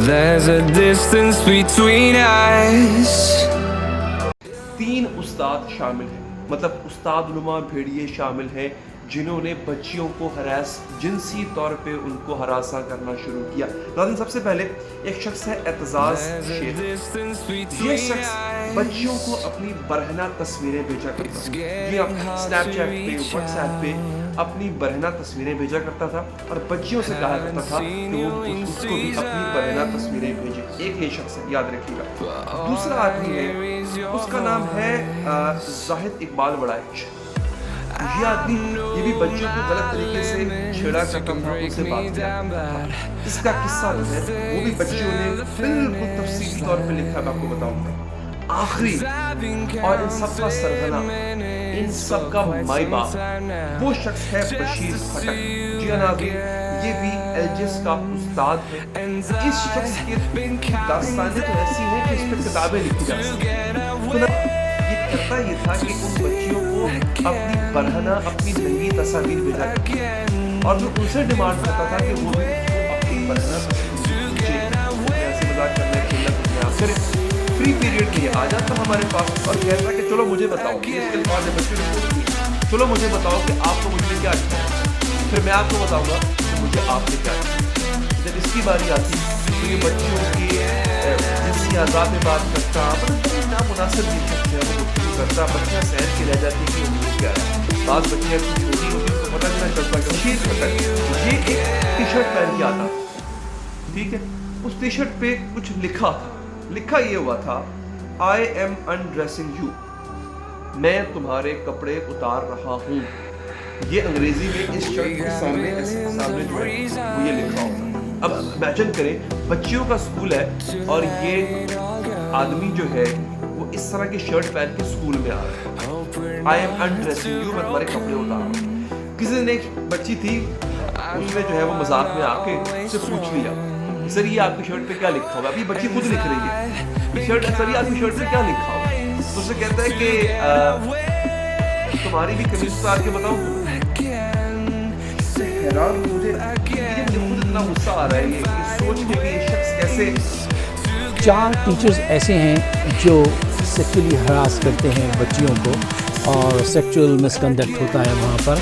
There's a distance between us. 3 उस्ताद शामिल हैं, मतलब उस्ताद नुमा भेड़िए शामिल हैं जिन्होंने बच्चियों को जिनसी तौर पे उनको हरासा करना शुरू किया। नाज़रीन, सबसे पहले एक शख्स है एतजाज शेख। ये शख्स बच्चियों को अपनी बरहना तस्वीरें भेजा करता था। जी हाँ, स्नैपचैट पे, व्हाट्सएप पे अपनी बरहना तस्वीरें भेजा करता था और बच्चियों से कहा करता था कि वो उसको भी अपनी बरहना तस्वीरें भेजे। एक ये शख्स है, याद रखिएगा। दूसरा आदमी है, उसका नाम है जाहिद इकबाल वड़ाइच। ये आदमी ये भी बच्चों को गलत तरीके से छेड़ा करता था, उनसे बात करता था। इसका किस्सा जो है वो भी बच्चियों ने बिल्कुल तफसीली तौर पे लिखा, मैं आपको बताऊंगा। आखिरी और इन सब का सरगना, इन सब का माई बाप वो शख्स है बशीर खटक। जी नाज़रीन, ये भी एलजिस का उस्ताद है। इस शख्स की दास्तानें तो ऐसी हैं कि इस पर किताबें लिखी जा सकती हैं। करता ये था कि उन बच्चियों को अपनी बरहना, अपनी नंगी तस्वीर भेजा करता और जो उनसे डिमांड करता था कि वो भी उसको अपनी बरहना तस्वीर ऐसे मजाक करने खेलना कुछ नहीं करें। फ्री पीरियड में आ जाता हमारे पास और कहता कि चलो मुझे बताओ, इसके बाद बच्चों ने चलो मुझे बताओ कि आपको मुझे क्या अच्छा है, फिर मैं आपको बताऊंगा कि मुझे आपने क्या अच्छा। जब इसकी बारी आती तो ये बच्चियों की जिनसी आज़ाद में बात करता, नामुनासिब नहीं करता। बच्चियाँ सहन की रह जाती कि उनको क्या है। बात बच्चियाँ छोटी होती उनको पता नहीं चलता कि बशीर खटक ये एक टी शर्ट पहन के आता, ठीक है। उस टी शर्ट पे कुछ लिखा था, लिखा ये हुआ था, आई एम अनड्रेसिंग यू, मैं तुम्हारे कपड़े उतार रहा हूँ। ये अंग्रेजी में इस शर्ट के सामने सामने जो है वो ये लिखा होता है। अब इमेजिन करें, बच्चियों का स्कूल है और ये आदमी जो है वो इस तरह की शर्ट पहन के स्कूल में आ रहा है। आई एम अनड्रेसिंग यू, मैं तुम्हारे कपड़े उतार रहा हूँ। किसी दिन एक बच्ची थी, उसने जो है वो मजाक में आके उससे पूछ लिया, सर ये आपकी शर्ट पे क्या लिखा हुआ है? अभी बच्ची खुद लिख रही है, सर ये आपकी शर्ट पे क्या लिखा हुआ है? तो उससे कहता है कि तुम्हारी भी कमीज उतार के बताओ। हैरान मुझे खुद इतना गुस्सा आ रहा है ये सोच के कि ये शख्स कैसे। 4 टीचर्स ऐसे हैं जो सेक्सुअली हरास करते हैं बच्चियों को और सेक्सुअल मिसकंडक्ट होता है वहाँ पर,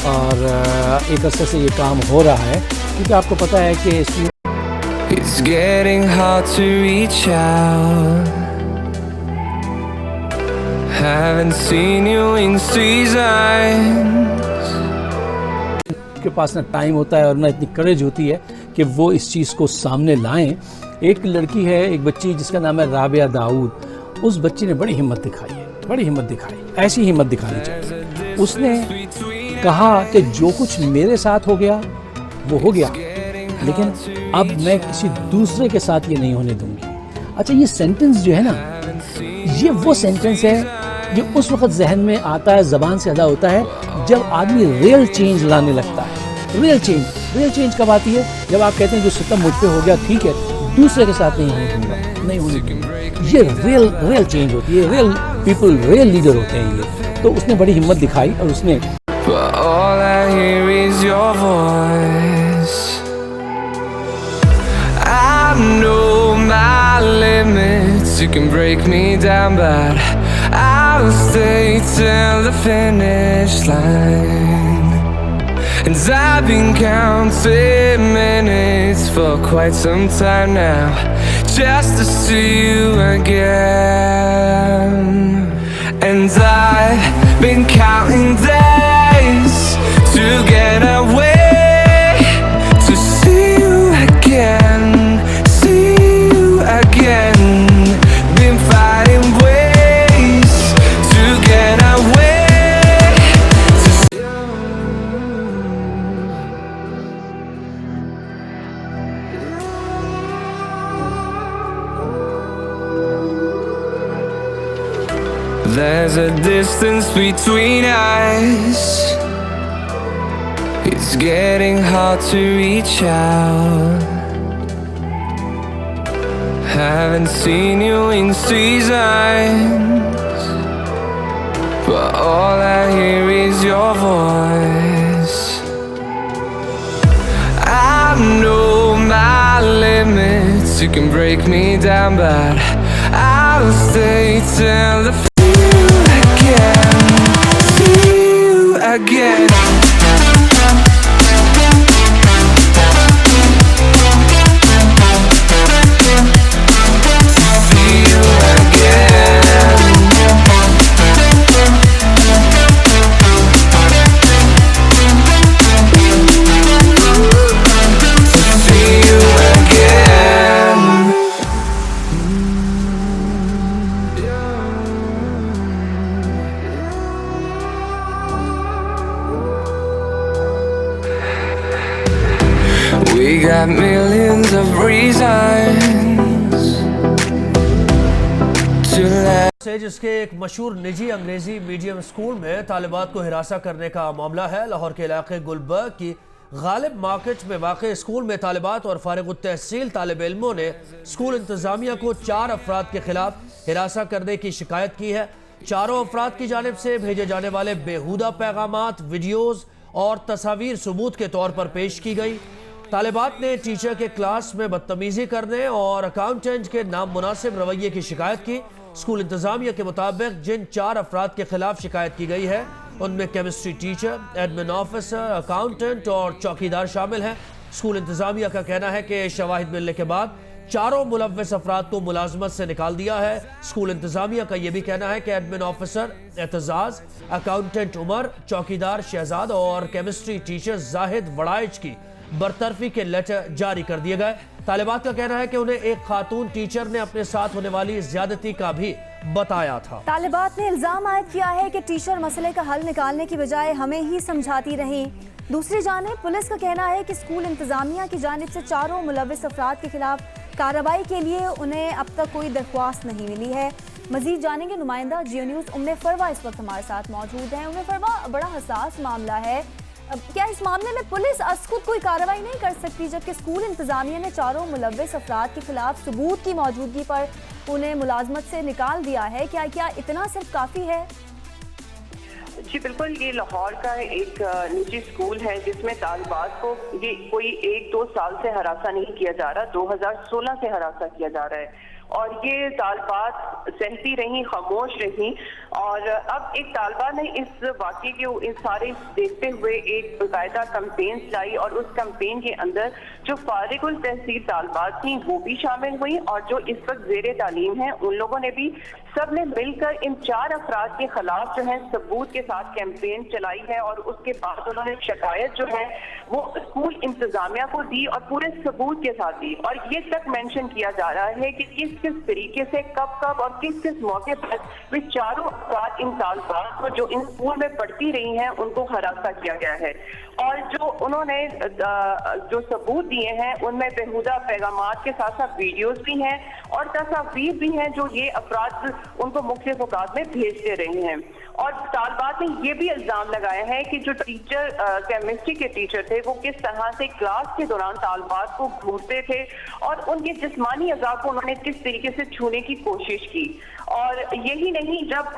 और एक अरसे से ये काम हो रहा है क्योंकि आपको पता है कि It's getting hard to reach out. Haven't seen you in seasons. के पास ना टाइम होता है और ना इतनी करेज होती है कि वो इस चीज़ को सामने लाएं। एक लड़की है, एक बच्ची जिसका नाम है राबिया दाऊद। उस बच्ची ने बड़ी हिम्मत दिखाई है, बड़ी हिम्मत दिखाई, ऐसी हिम्मत दिखानी चाहिए। उसने कहा कि जो कुछ मेरे साथ हो गया वो हो गया, लेकिन अब मैं किसी दूसरे के साथ ये नहीं होने दूंगी। अच्छा, ये सेंटेंस जो है ना, ये वो सेंटेंस है जो उस वक्त जहन में आता है, ज़बान से अदा होता है जब आदमी रियल चेंज लाने लगता है। रियल चेंज कब आती है? जब आप कहते हैं जो सितम मुझ पे हो गया ठीक है, दूसरे के साथ नहीं होने दूंगा, नहीं होने दूंगा। ये रियल चेंज होती है, रियल पीपल, रियल लीडर होते हैं ये। तो उसने बड़ी हिम्मत दिखाई और उसने You can break me down, but I'll stay till the finish line. And I've been counting minutes for quite some time now, just to see you again. And I've been counting days to get away, to see you again, see you again. There's a distance between us. It's getting hard to reach out. Haven't seen you in seasons, but all I hear is your voice. I know my limits. hurts, you can break me down, but I'll stay till I feel you again. We got millions of reasons to let से जिसके एक मशहूर निजी अंग्रेजी medium school में तालिबात को हिरासा करने का मामला है। लाहौर के इलाके गुलबर्ग की गालिब मार्केट में वाक़े स्कूल में तालिबात और फारिग तहसील तालिब इल्मों ने स्कूल इंतज़ामिया को 4 अफराद के खिलाफ हिरासा करने की शिकायत की है। चारों अफराद की जानिब से भेजे जाने वाले बेहुदा पैगामात, वीडियोज़ और तस्वीर सबूत के तौर पर पेश की गई। तालिबात ने टीचर के क्लास में बदतमीजी करने और अकाउंटेंट के नामुनासिब रवैये की शिकायत की। स्कूल इंतजामिया के मुताबिक जिन 4 अफराद के खिलाफ शिकायत की गई है उनमें chemistry teacher, admin officer, accountant और चौकीदार शामिल हैं। स्कूल इंतजामिया का कहना है कि शवाहिद मिलने के बाद चारों मुलव्वस अफराद को मुलाजमत से निकाल दिया है। स्कूल इंतजामिया का यह भी कहना है कि admin officer Aitzaz, accountant Umar, चौकीदार शहजाद और केमिस्ट्री टीचर जाहिद वड़ाइच की बरतरफी के लेटर जारी कर दिए गए। तालिबात का कहना है कि उन्हें एक खातून टीचर ने अपने साथ होने वाली ज्यादती का भी बताया था। तालिबात ने इल्जाम आयद किया है कि टीचर मसले का हल निकालने की बजाय हमें ही समझाती रहीं। दूसरी जानिब पुलिस का कहना है कि स्कूल इंतजामिया की जानिब से चारों मुलव्वस अफराद के खिलाफ कार्रवाई के लिए उन्हें अब तक कोई दरख्वास्त नहीं मिली है। मजीद जानेंगे नुमाइंदा जियो न्यूज़ उम्मे फरवा इस वक्त हमारे साथ मौजूद हैं। उम्मे फरवा, बड़ा हसास मामला है, क्या इस मामले में पुलिस खुद कोई कार्रवाई नहीं कर सकती जबकि स्कूल इंतजामिया ने चारों मुलव्वस अफराद के खिलाफ सबूत की मौजूदगी पर उन्हें मुलाजमत से निकाल दिया है? क्या इतना सिर्फ काफ़ी है? जी बिल्कुल, ये लाहौर का एक निजी स्कूल है जिसमें तालिबात को ये कोई 1-2 साल से हरासा नहीं किया जा रहा, 2016 से हरासा किया जा रहा है और ये तालिबात सहती रही, खामोश रही और अब एक तालिबा ने इस वाक़े के इन सारे देखते हुए एक बाकायदा कैंपेन चलाई और उस कैंपेन के अंदर जो फारिगुल तहसील तालिबात थी वो भी शामिल हुई और जो इस वक्त ज़ेरे तालीम हैं उन लोगों ने भी सब ने मिलकर इन 4 अफराद के खिलाफ जो है सबूत के साथ कैंपेन चलाई है और उसके बाद उन्होंने शिकायत जो है वो स्कूल इंतजामिया को दी और पूरे सबूत के साथ दी और ये तक मेंशन किया जा रहा है कि किस तरीके से कब और किस मौके पर वे चारों अफराद इन तालिबात को जो इन स्कूल में पढ़ती रही हैं उनको हरासा किया गया है और जो उन्होंने जो सबूत दिए हैं उनमें बेहुदा पैगामात के साथ साथ वीडियोस भी हैं और तस्वीर भी हैं जो ये अफराद उनको मुख्तलिफ औकात में भेजते रहे हैं। और तालिबात ने ये भी इल्जाम लगाया है कि जो टीचर केमिस्ट्री के टीचर थे वो किस तरह से क्लास के दौरान तालिबात को घूरते थे और उनके जिस्मानी अज़ा को उन्होंने किस तरीके से छूने की कोशिश की। और यही नहीं, जब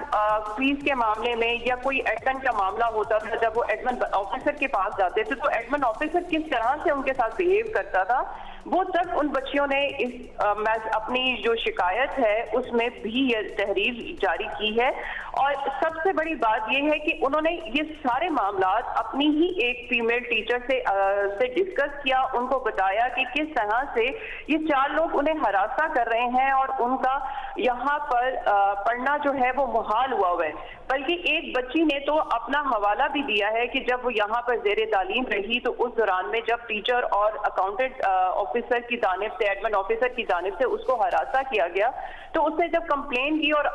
फीस के मामले में या कोई एडमिन का मामला होता था, जब वो एडमिन ऑफिसर के पास जाते थे तो एडमिन ऑफिसर किस तरह से उनके साथ बिहेव करता था वो तक उन बच्चियों ने इस अपनी जो शिकायत है उसमें भी ये तहरीर जारी की है। और सबसे बड़ी बात ये है कि उन्होंने ये सारे मामला अपनी ही एक फीमेल टीचर से डिस्कस किया, उनको बताया कि किस तरह से ये 4 लोग उन्हें हरासा कर रहे हैं और उनका यहाँ पर पढ़ना जो है वो मुहाल हुआ है। बल्कि एक बच्ची ने तो अपना हवाला भी दिया है कि जब वो यहाँ पर ज़ेरे तालीम रही तो उस दौरान में जब टीचर और अकाउंटेंट ऑफिसर की जानिब से, एडमिन ऑफिसर की जानिब से उसको हरासा किया गया तो उसने जब कंप्लेन की और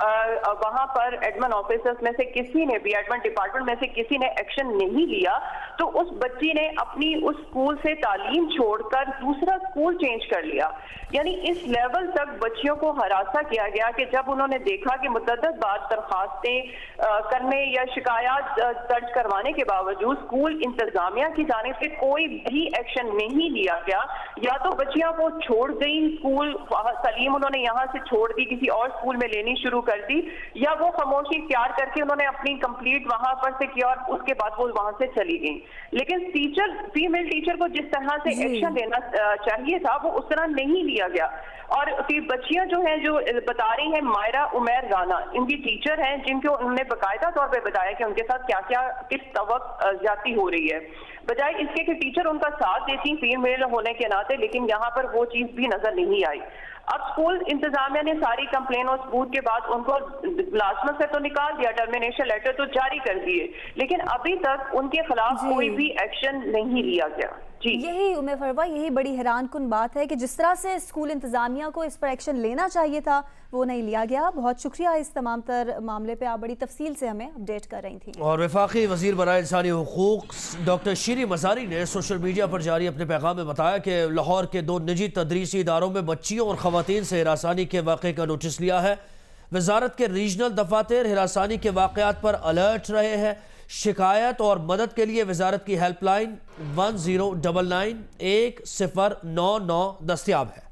वहाँ पर एडमिन ऑफिसर्स में से किसी ने भी, एडमिन डिपार्टमेंट में से किसी ने एक्शन नहीं लिया तो उस बच्ची ने अपनी उस स्कूल से तालीम छोड़कर दूसरा स्कूल चेंज कर लिया। यानी इस लेवल तक बच्चियों को हरासा किया गया कि जब उन्होंने देखा कि मुतअद्दिद बार दरखास्तें करने या शिकायत दर्ज करवाने के बावजूद स्कूल इंतजामिया की जानिब से कोई भी एक्शन नहीं लिया गया, या तो बच्चियां वो छोड़ गई स्कूल, सलीम उन्होंने यहाँ से छोड़ दी, किसी और स्कूल में लेनी शुरू कर दी, या वो खामोशी इख्तियार करके उन्होंने अपनी कंप्लीट वहां पर से किया और उसके बाद वो वहां से चली गई। लेकिन टीचर, फीमेल टीचर को जिस तरह से एक्शन लेना चाहिए था वो उस तरह नहीं लिया गया। और फिर बच्चियां जो हैं, जो बता रही हैं, मायरा उमैर राना इनकी टीचर हैं, जिनको उन्होंने बाकायदा तौर पे बताया कि उनके साथ क्या क्या किस वक्त ज्यादती हो रही है, बजाय इसके कि टीचर उनका साथ देती फीमेल होने के नाते, लेकिन यहाँ पर वो चीज भी नजर नहीं आई। अब स्कूल इंतजामिया ने सारी कंप्लेन और सबूत के बाद उनको मुलाजमत से तो निकाल दिया, टर्मिनेशन लेटर तो जारी कर दिए, लेकिन अभी तक उनके खिलाफ कोई भी एक्शन नहीं लिया गया। जी, यही उम्मे फरवा, यही बड़ी हैरान कुन बात है कि जिस तरह से स्कूल इंतजामिया को इस पर एक्शन लेना चाहिए था वो नहीं लिया गया। बहुत शुक्रिया, इस तमाम तर मामले पे आप बड़ी तफसील से हमें अपडेट कर रही थी। और वफाकी वज़ीर बराए इंसानी हुकूक डॉक्टर शीरी मज़ारी ने सोशल मीडिया पर जारी अपने पैगाम में बताया कि लाहौर के 2 निजी तदरीसी इदारों में बच्चियों और ख़वातीन से हिरासानी के वाक़े का नोटिस लिया है। वजारत के रीजनल दफातर हिरासानी के वाक़यात पर अलर्ट रहे हैं। शिकायत और मदद के लिए वजारत की हेल्पलाइन 1099 1099 दस्तयाब है।